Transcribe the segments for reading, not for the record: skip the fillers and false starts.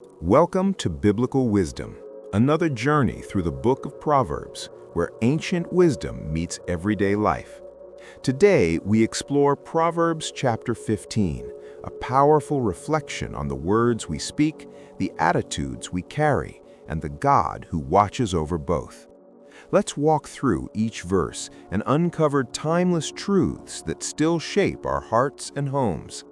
Welcome to Biblical Wisdom, another journey through the book of Proverbs, where ancient wisdom meets everyday life. Today, we explore Proverbs chapter 15, a powerful reflection on the words we speak, the attitudes we carry, and the God who watches over both. Let's walk through each verse and uncover timeless truths that still shape our hearts and homes.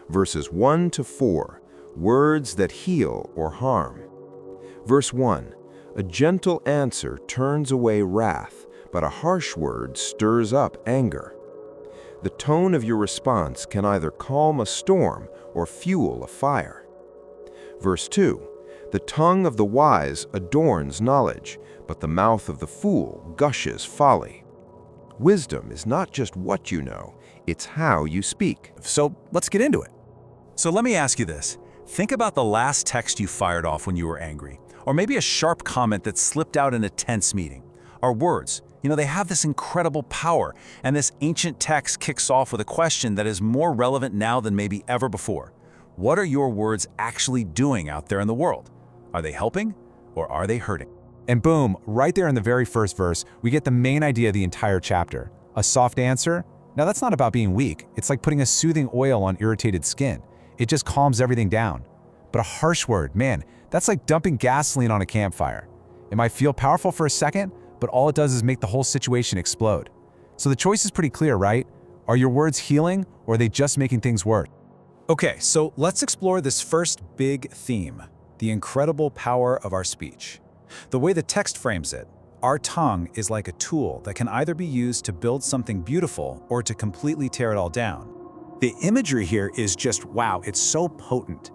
Verses 1 to 4. Words that heal or harm. Verse 1. A gentle answer turns away wrath, but a harsh word stirs up anger. The tone of your response can either calm a storm or fuel a fire. Verse 2. The tongue of the wise adorns knowledge, but the mouth of the fool gushes folly. Wisdom is not just what you know, it's how you speak. So let's get into it. So let me ask you this. Think about the last text you fired off when you were angry, or maybe a sharp comment that slipped out in a tense meeting. Our words, they have this incredible power, and this ancient text kicks off with a question that is more relevant now than maybe ever before. What are your words actually doing out there in the world? Are they helping, or are they hurting? And boom, right there in the very first verse, we get the main idea of the entire chapter. A soft answer? Now that's not about being weak. It's like putting a soothing oil on irritated skin. It just calms everything down. But a harsh word, man, that's like dumping gasoline on a campfire. It might feel powerful for a second, but all it does is make the whole situation explode. So the choice is pretty clear, right? Are your words healing, or are they just making things worse? Okay, so let's explore this first big theme, the incredible power of our speech. The way the text frames it, our tongue is like a tool that can either be used to build something beautiful or to completely tear it all down. The imagery here is just, wow, it's so potent.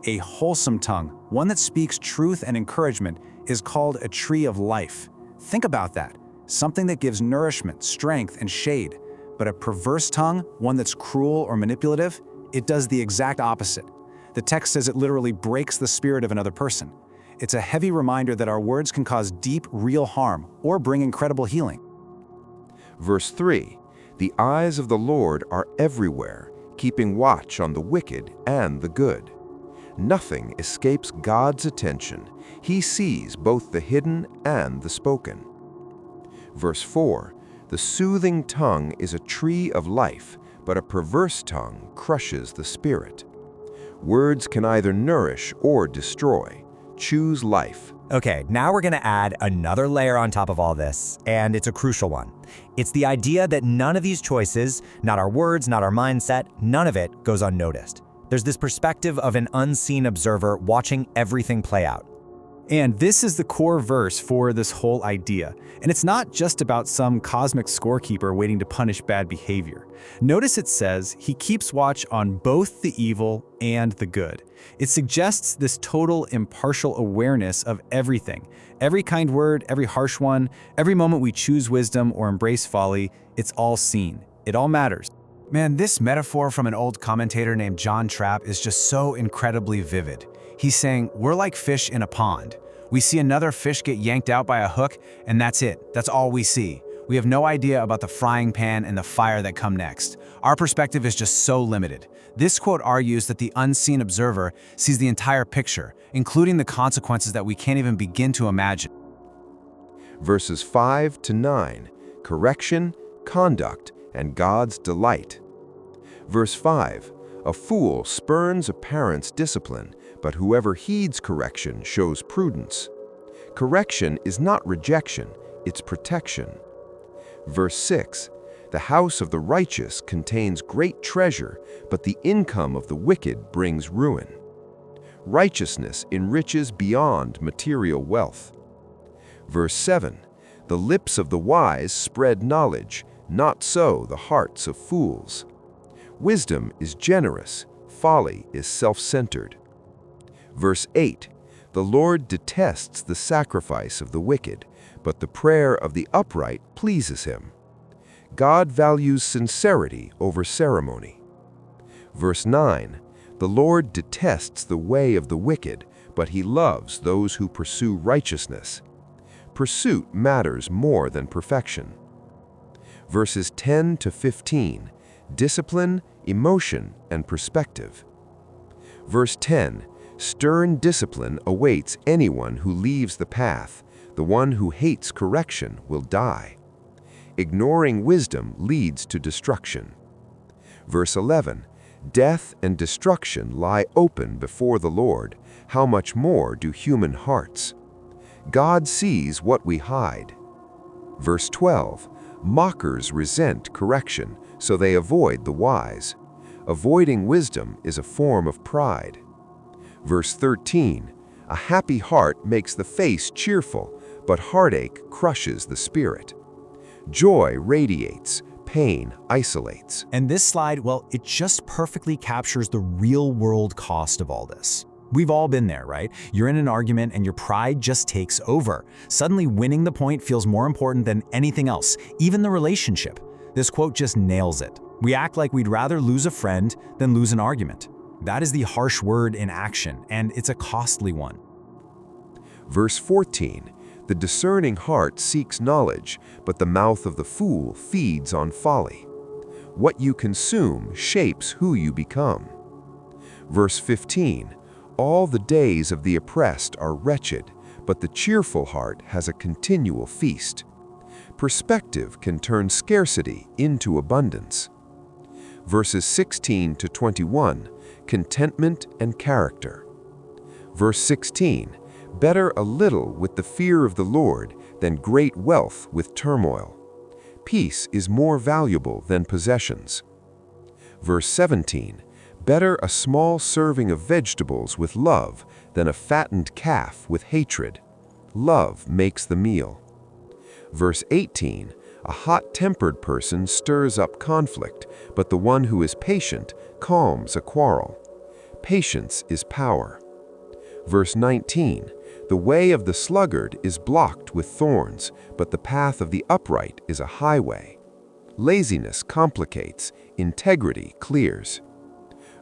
A wholesome tongue, one that speaks truth and encouragement, is called a tree of life. Think about that. Something that gives nourishment, strength, and shade. But a perverse tongue, one that's cruel or manipulative, it does the exact opposite. The text says it literally breaks the spirit of another person. It's a heavy reminder that our words can cause deep, real harm or bring incredible healing. Verse 3. The eyes of the Lord are everywhere, keeping watch on the wicked and the good. Nothing escapes God's attention. He sees both the hidden and the spoken. Verse 4. The soothing tongue is a tree of life, but a perverse tongue crushes the spirit. Words can either nourish or destroy. Choose life. Okay, now we're going to add another layer on top of all this, and it's a crucial one. It's the idea that none of these choices, not our words, not our mindset, none of it goes unnoticed. There's this perspective of an unseen observer watching everything play out. And this is the core verse for this whole idea. And it's not just about some cosmic scorekeeper waiting to punish bad behavior. Notice it says he keeps watch on both the evil and the good. It suggests this total impartial awareness of everything. Every kind word, every harsh one, every moment we choose wisdom or embrace folly, it's all seen. It all matters. Man, this metaphor from an old commentator named John Trapp is just so incredibly vivid. He's saying, we're like fish in a pond. We see another fish get yanked out by a hook, and that's it. That's all we see. We have no idea about the frying pan and the fire that come next. Our perspective is just so limited. This quote argues that the unseen observer sees the entire picture, including the consequences that we can't even begin to imagine. Verses 5 to 9. Correction, conduct, and God's delight. Verse 5. A fool spurns a parent's discipline, but whoever heeds correction shows prudence. Correction is not rejection, it's protection. Verse 6. The house of the righteous contains great treasure, but the income of the wicked brings ruin. Righteousness enriches beyond material wealth. Verse 7. The lips of the wise spread knowledge, not so the hearts of fools. Wisdom is generous, folly is self-centered. Verse 8. The Lord detests the sacrifice of the wicked, but the prayer of the upright pleases him. God values sincerity over ceremony. Verse 9. The Lord detests the way of the wicked, but he loves those who pursue righteousness. Pursuit matters more than perfection. Verses 10 to 15. Discipline, emotion, and perspective. Verse 10. Stern discipline awaits anyone who leaves the path. The one who hates correction will die. Ignoring wisdom leads to destruction. Verse 11, death and destruction lie open before the Lord. How much more do human hearts? God sees what we hide. Verse 12, mockers resent correction, so they avoid the wise. Avoiding wisdom is a form of pride. Verse 13, a happy heart makes the face cheerful, but heartache crushes the spirit. Joy radiates, pain isolates. And this slide, well, it just perfectly captures the real-world cost of all this. We've all been there, right? You're in an argument and your pride just takes over. Suddenly winning the point feels more important than anything else, even the relationship. This quote just nails it. We act like we'd rather lose a friend than lose an argument. That is the harsh word in action, and it's a costly one. Verse 14, the discerning heart seeks knowledge, but the mouth of the fool feeds on folly. What you consume shapes who you become. Verse 15, all the days of the oppressed are wretched, but the cheerful heart has a continual feast. Perspective can turn scarcity into abundance. Verses 16 to 21, contentment and character. Verse 16, better a little with the fear of the Lord than great wealth with turmoil. Peace is more valuable than possessions. Verse 17, better a small serving of vegetables with love than a fattened calf with hatred. Love makes the meal. Verse 18, a hot-tempered person stirs up conflict, but the one who is patient calms a quarrel. Patience is power. Verse 19, the way of the sluggard is blocked with thorns, but the path of the upright is a highway. Laziness complicates, integrity clears.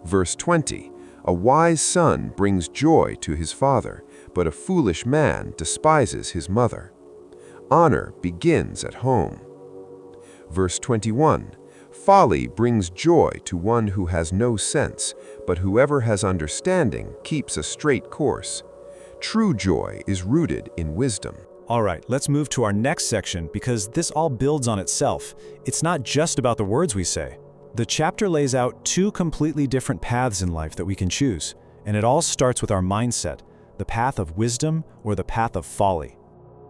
Verse 20, a wise son brings joy to his father, but a foolish man despises his mother. Honor begins at home. Verse 21, folly brings joy to one who has no sense, but whoever has understanding keeps a straight course. True joy is rooted in wisdom. All right, let's move to our next section because this all builds on itself. It's not just about the words we say. The chapter lays out two completely different paths in life that we can choose, and it all starts with our mindset, the path of wisdom or the path of folly.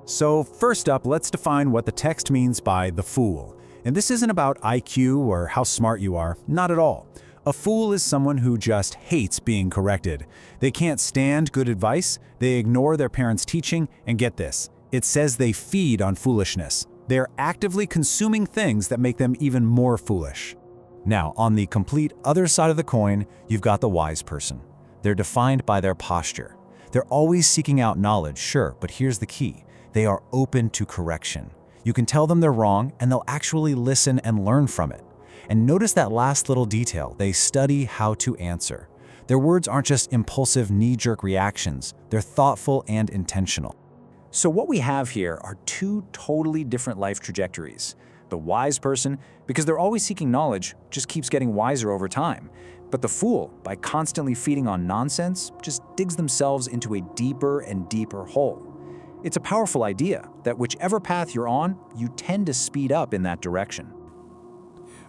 So first up, let's define what the text means by the fool. And this isn't about IQ or how smart you are, not at all. A fool is someone who just hates being corrected. They can't stand good advice, they ignore their parents' teaching, and get this, it says they feed on foolishness. They are actively consuming things that make them even more foolish. Now, on the complete other side of the coin, you've got the wise person. They're defined by their posture. They're always seeking out knowledge, sure, but here's the key. They are open to correction. You can tell them they're wrong, and they'll actually listen and learn from it. And notice that last little detail. They study how to answer. Their words aren't just impulsive, knee-jerk reactions. They're thoughtful and intentional. So what we have here are two totally different life trajectories. The wise person, because they're always seeking knowledge, just keeps getting wiser over time. But the fool, by constantly feeding on nonsense, just digs themselves into a deeper and deeper hole. It's a powerful idea that whichever path you're on, you tend to speed up in that direction.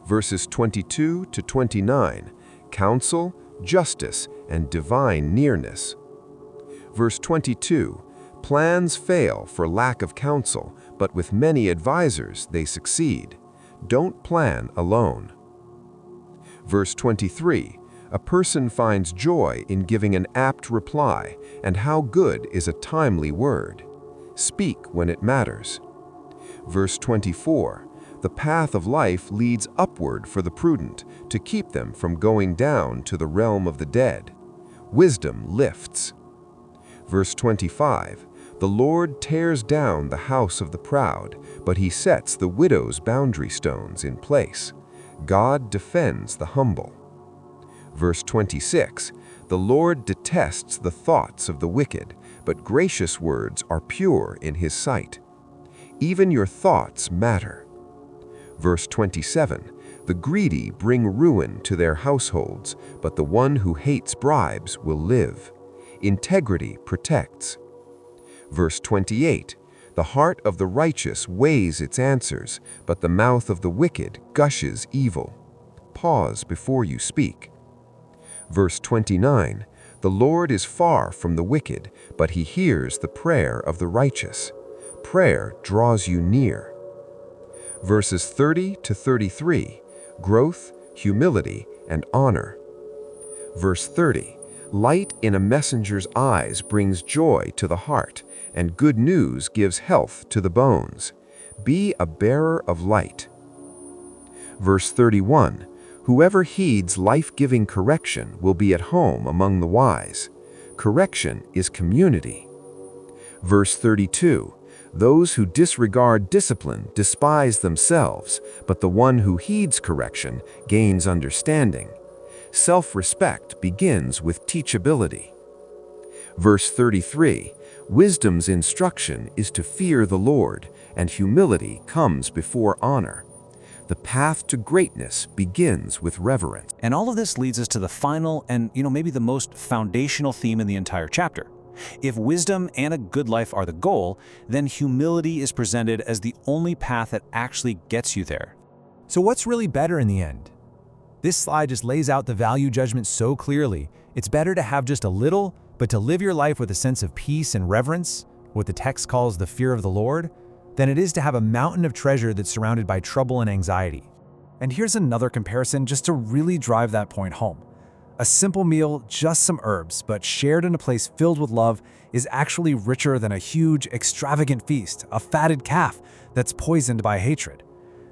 Verses 22 to 29, counsel, justice, and divine nearness. Verse 22, plans fail for lack of counsel, but with many advisors they succeed. Don't plan alone. Verse 23, a person finds joy in giving an apt reply, and how good is a timely word. Speak when it matters. Verse 24, the path of life leads upward for the prudent, to keep them from going down to the realm of the dead. Wisdom lifts. Verse 25, the Lord tears down the house of the proud, but he sets the widow's boundary stones in place. God defends the humble. Verse 26, the Lord detests the thoughts of the wicked, but gracious words are pure in his sight. Even your thoughts matter. Verse 27, the greedy bring ruin to their households, but the one who hates bribes will live. Integrity protects. Verse 28, the heart of the righteous weighs its answers, but the mouth of the wicked gushes evil. Pause before you speak. Verse 29, the Lord is far from the wicked, but he hears the prayer of the righteous. Prayer draws you near. Verses 30 to 33, growth, humility, and honor. Verse 30, light in a messenger's eyes brings joy to the heart, and good news gives health to the bones. Be a bearer of light. Verse 31, whoever heeds life-giving correction will be at home among the wise. Correction is community. Verse 32, those who disregard discipline despise themselves, but the one who heeds correction gains understanding. Self-respect begins with teachability. Verse 33, wisdom's instruction is to fear the Lord, and humility comes before honor. The path to greatness begins with reverence. And all of this leads us to the final and, maybe the most foundational theme in the entire chapter. If wisdom and a good life are the goal, then humility is presented as the only path that actually gets you there. So what's really better in the end? This slide just lays out the value judgment so clearly. It's better to have just a little, but to live your life with a sense of peace and reverence, what the text calls the fear of the Lord, than it is to have a mountain of treasure that's surrounded by trouble and anxiety. And here's another comparison just to really drive that point home. A simple meal, just some herbs, but shared in a place filled with love, is actually richer than a huge, extravagant feast, a fatted calf that's poisoned by hatred.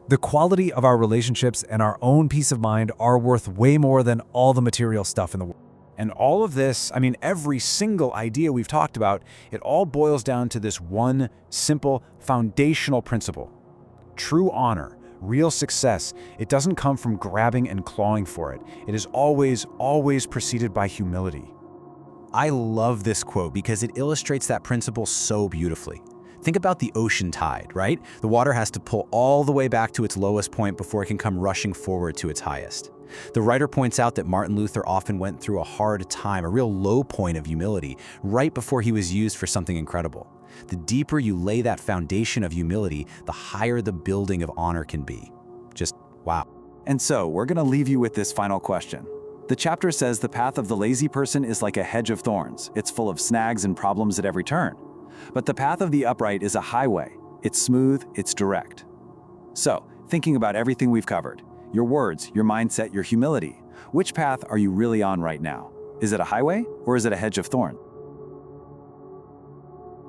The quality of our relationships and our own peace of mind are worth way more than all the material stuff in the world. And all of this, every single idea we've talked about, it all boils down to this one simple foundational principle. True honor, real success, it doesn't come from grabbing and clawing for it. It is always, always preceded by humility. I love this quote because it illustrates that principle so beautifully. Think about the ocean tide, right? The water has to pull all the way back to its lowest point before it can come rushing forward to its highest. The writer points out that Martin Luther often went through a hard time, a real low point of humility, right before he was used for something incredible. The deeper you lay that foundation of humility, the higher the building of honor can be. Just wow. And so, we're going to leave you with this final question. The chapter says the path of the lazy person is like a hedge of thorns. It's full of snags and problems at every turn. But the path of the upright is a highway. It's smooth, it's direct. So, thinking about everything we've covered, your words, your mindset, your humility, which path are you really on right now? Is it a highway or is it a hedge of thorns?